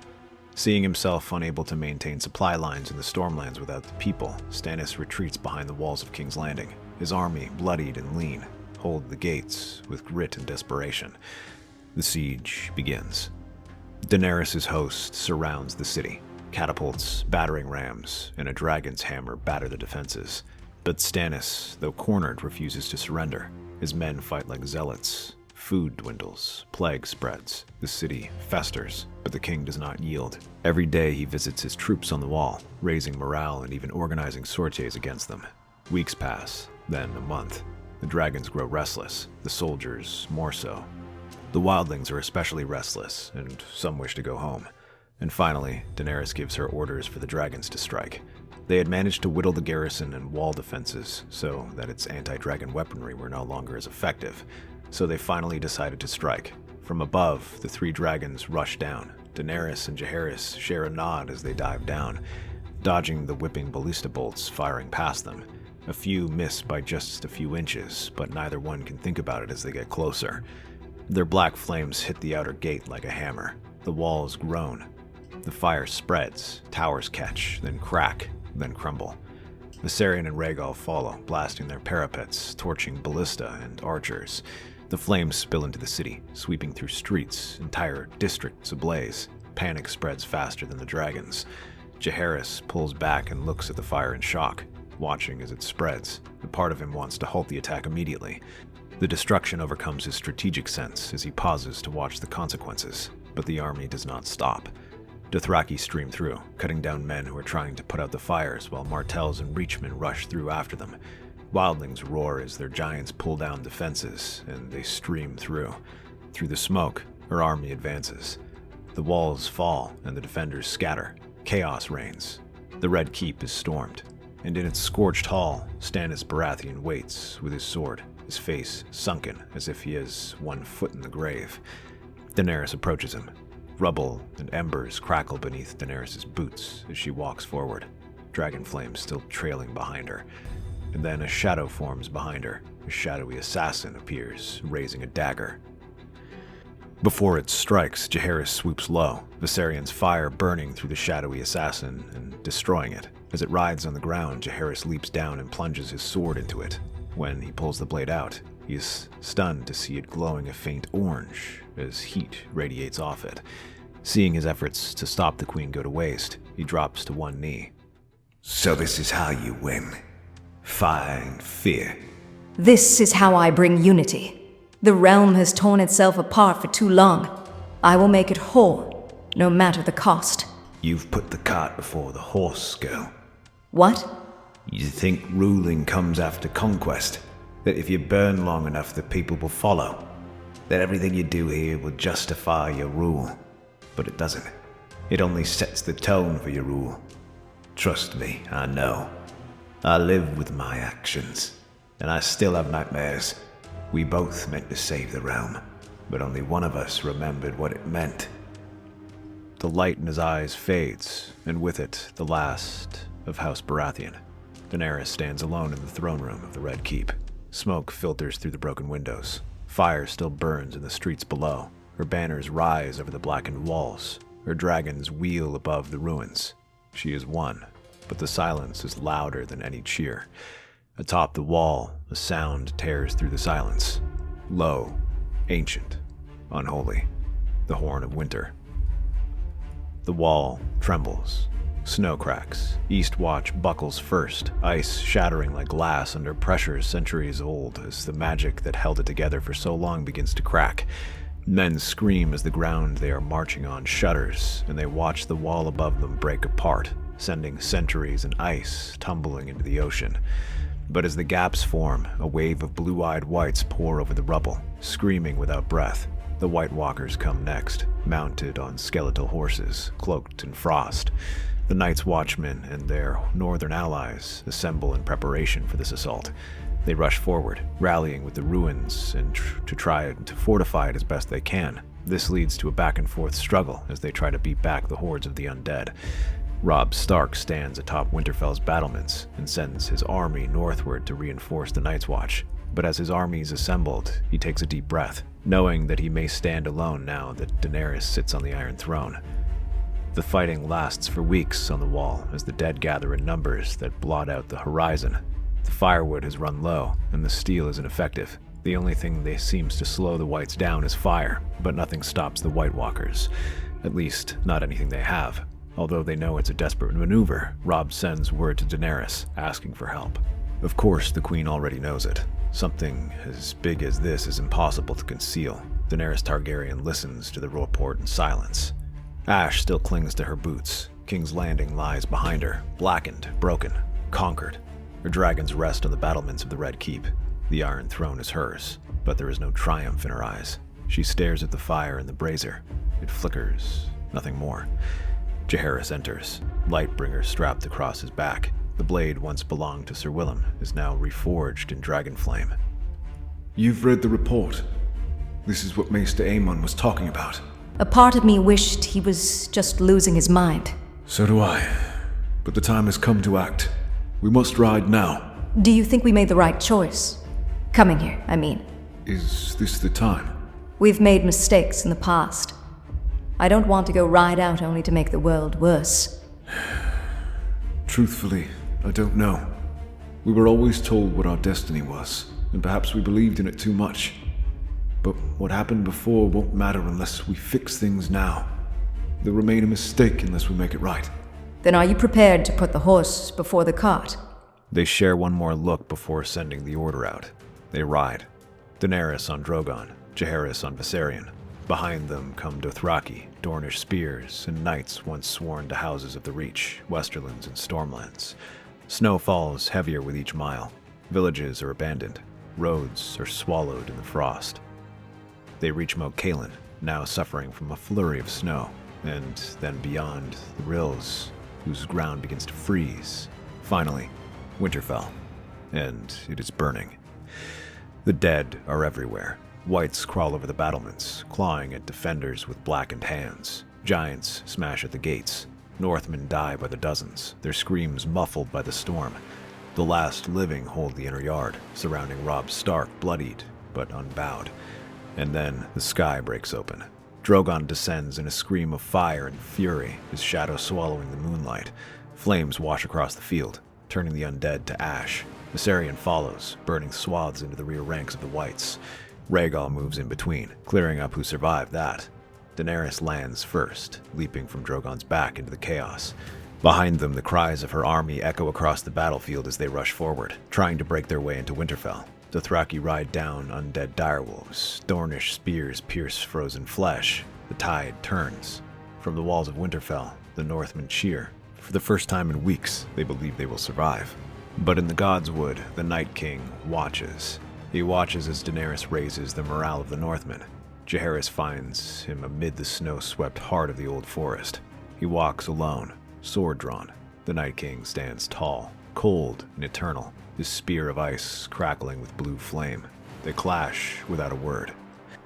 Seeing himself unable to maintain supply lines in the Stormlands without the people, Stannis retreats behind the walls of King's Landing. His army, bloodied and lean, hold the gates with grit and desperation. The siege begins. Daenerys' host surrounds the city. Catapults, battering rams, and a dragon's hammer batter the defenses. But Stannis, though cornered, refuses to surrender. His men fight like zealots. Food dwindles, plague spreads, the city festers, but the king does not yield. Every day he visits his troops on the wall, raising morale and even organizing sorties against them. Weeks pass, then a month. The dragons grow restless, the soldiers more so. The wildlings are especially restless, and some wish to go home. And finally, Daenerys gives her orders for the dragons to strike. They had managed to whittle the garrison and wall defenses so that its anti-dragon weaponry were no longer as effective. So they finally decided to strike. From above, the three dragons rush down. Daenerys and Viserys share a nod as they dive down, dodging the whipping ballista bolts firing past them. A few miss by just a few inches, but neither one can think about it as they get closer. Their black flames hit the outer gate like a hammer. The walls groan. The fire spreads, towers catch, then crack, then crumble. Viserion and Rhaegal follow, blasting their parapets, torching ballista and archers. The flames spill into the city, sweeping through streets, entire districts ablaze. Panic spreads faster than the dragons. Viserys pulls back and looks at the fire in shock, watching as it spreads. A part of him wants to halt the attack immediately. The destruction overcomes his strategic sense as he pauses to watch the consequences, but the army does not stop. Dothraki stream through, cutting down men who are trying to put out the fires, while Martells and Reachmen rush through after them. Wildlings roar as their giants pull down defenses, and they stream through. Through the smoke, her army advances. The walls fall, and the defenders scatter. Chaos reigns. The Red Keep is stormed, and in its scorched hall, Stannis Baratheon waits with his sword, his face sunken as if he has 1 foot in the grave. Daenerys approaches him. Rubble and embers crackle beneath Daenerys' boots as she walks forward, dragon flames still trailing behind her. And then a shadow forms behind her. A shadowy assassin appears, raising a dagger. Before it strikes, Viserys swoops low, Viserion's fire burning through the shadowy assassin and destroying it. As it writhes on the ground, Viserys leaps down and plunges his sword into it. When he pulls the blade out, he is stunned to see it glowing a faint orange as heat radiates off it. Seeing his efforts to stop the queen go to waste, he drops to one knee. So this is how you win. Fire and fear. This is how I bring unity. The realm has torn itself apart for too long. I will make it whole, no matter the cost. You've put the cart before the horse, girl. What? You think ruling comes after conquest? That if you burn long enough, the people will follow? That everything you do here will justify your rule? But it doesn't. It only sets the tone for your rule. Trust me, I know. I live with my actions, and I still have nightmares. We both meant to save the realm, but only one of us remembered what it meant. The light in his eyes fades, and with it, the last of House Baratheon. Daenerys stands alone in the throne room of the Red Keep. Smoke filters through the broken windows. Fire still burns in the streets below. Her banners rise over the blackened walls. Her dragons wheel above the ruins. She has won, but the silence is louder than any cheer. Atop the wall, a sound tears through the silence. Low, ancient, unholy. The horn of winter. The wall trembles. Snow cracks. Eastwatch buckles first, ice shattering like glass under pressures centuries old as the magic that held it together for so long begins to crack. Men scream as the ground they are marching on shudders, and they watch the wall above them break apart, sending centuries and ice tumbling into the ocean. But as the gaps form, a wave of blue-eyed whites pour over the rubble, screaming without breath. The White Walkers come next, mounted on skeletal horses, cloaked in frost. The Night's Watchmen and their northern allies assemble in preparation for this assault. They rush forward, rallying with the ruins and to try to fortify it as best they can. This leads to a back-and-forth struggle as they try to beat back the hordes of the undead. Robb Stark stands atop Winterfell's battlements and sends his army northward to reinforce the Night's Watch. But as his army is assembled, he takes a deep breath, knowing that he may stand alone now that Daenerys sits on the Iron Throne. The fighting lasts for weeks on the wall as the dead gather in numbers that blot out the horizon. The firewood has run low, and the steel is ineffective. The only thing that seems to slow the Whites down is fire, but nothing stops the White Walkers. At least, not anything they have. Although they know it's a desperate maneuver, Robb sends word to Daenerys, asking for help. Of course, the Queen already knows it. Something as big as this is impossible to conceal. Daenerys Targaryen listens to the report in silence. Ash still clings to her boots. King's Landing lies behind her, blackened, broken, conquered. Her dragons rest on the battlements of the Red Keep. The Iron Throne is hers, but there is no triumph in her eyes. She stares at the fire in the brazier. It flickers, nothing more. Jaehaerys enters, Lightbringer strapped across his back. The blade once belonged to Sir Willem is now reforged in dragonflame. You've read the report. This is what Maester Aemon was talking about. A part of me wished he was just losing his mind. So do I. But the time has come to act. We must ride now. Do you think we made the right choice? Coming here, I mean. Is this the time? We've made mistakes in the past. I don't want to go ride out only to make the world worse. Truthfully, I don't know. We were always told what our destiny was, and perhaps we believed in it too much. But what happened before won't matter unless we fix things now. They'll remain a mistake unless we make it right. Then are you prepared to put the horse before the cart? They share one more look before sending the order out. They ride. Daenerys on Drogon, Jaehaerys on Viserion. Behind them come Dothraki, Dornish spears, and knights once sworn to houses of the Reach, Westerlands, and Stormlands. Snow falls heavier with each mile. Villages are abandoned. Roads are swallowed in the frost. They reach Moat Cailin, now suffering from a flurry of snow, and then beyond, the rills, whose ground begins to freeze. Finally, Winterfell, and it is burning. The dead are everywhere. Whites crawl over the battlements, clawing at defenders with blackened hands. Giants smash at the gates. Northmen die by the dozens, their screams muffled by the storm. The last living hold the inner yard, surrounding Robb Stark, bloodied but unbowed. And then the sky breaks open. Drogon descends in a scream of fire and fury, his shadow swallowing the moonlight. Flames wash across the field, turning the undead to ash. Viserion follows, burning swaths into the rear ranks of the Whites. Rhaegal moves in between, clearing up who survived that. Daenerys lands first, leaping from Drogon's back into the chaos. Behind them, the cries of her army echo across the battlefield as they rush forward, trying to break their way into Winterfell. Dothraki ride down undead direwolves. Dornish spears pierce frozen flesh. The tide turns. From the walls of Winterfell, the Northmen cheer. For the first time in weeks, they believe they will survive. But in the Godswood, the Night King watches. He watches as Daenerys raises the morale of the Northmen. Jaehaerys finds him amid the snow-swept heart of the old forest. He walks alone, sword drawn. The Night King stands tall, cold and eternal, his spear of ice crackling with blue flame. They clash without a word.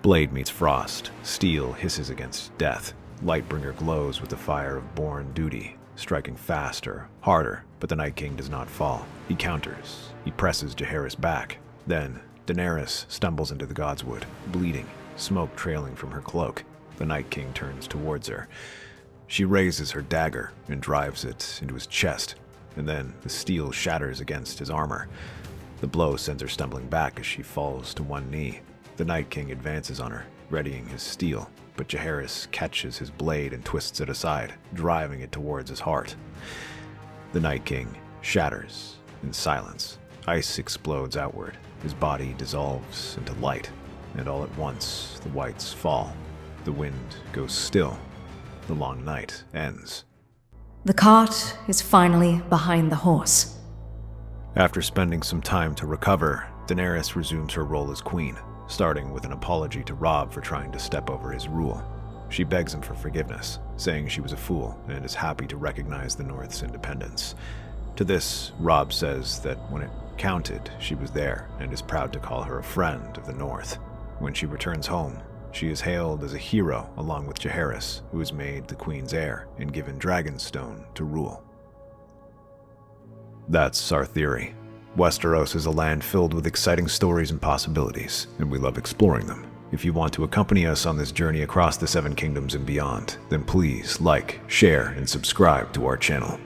Blade meets frost, steel hisses against death. Lightbringer glows with the fire of born duty, striking faster, harder, but the Night King does not fall. He counters. He presses Jaehaerys back. Then, Daenerys stumbles into the Godswood, bleeding, smoke trailing from her cloak. The Night King turns towards her. She raises her dagger and drives it into his chest, and then the steel shatters against his armor. The blow sends her stumbling back as she falls to one knee. The Night King advances on her, readying his steel, but Jaehaerys catches his blade and twists it aside, driving it towards his heart. The Night King shatters in silence. Ice explodes outward. His body dissolves into light, and all at once the whites fall. The wind goes still. The long night ends. The cart is finally behind the horse. After spending some time to recover, Daenerys resumes her role as queen, starting with an apology to Robb for trying to step over his rule. She begs him for forgiveness, saying she was a fool and is happy to recognize the North's independence. To this, Robb says that when it counted, she was there and is proud to call her a friend of the North. When she returns home, she is hailed as a hero along with Jaehaerys, who is made the queen's heir and given Dragonstone to rule. That's our theory. Westeros is a land filled with exciting stories and possibilities, and we love exploring them. If you want to accompany us on this journey across the Seven Kingdoms and beyond, then please like, share, and subscribe to our channel.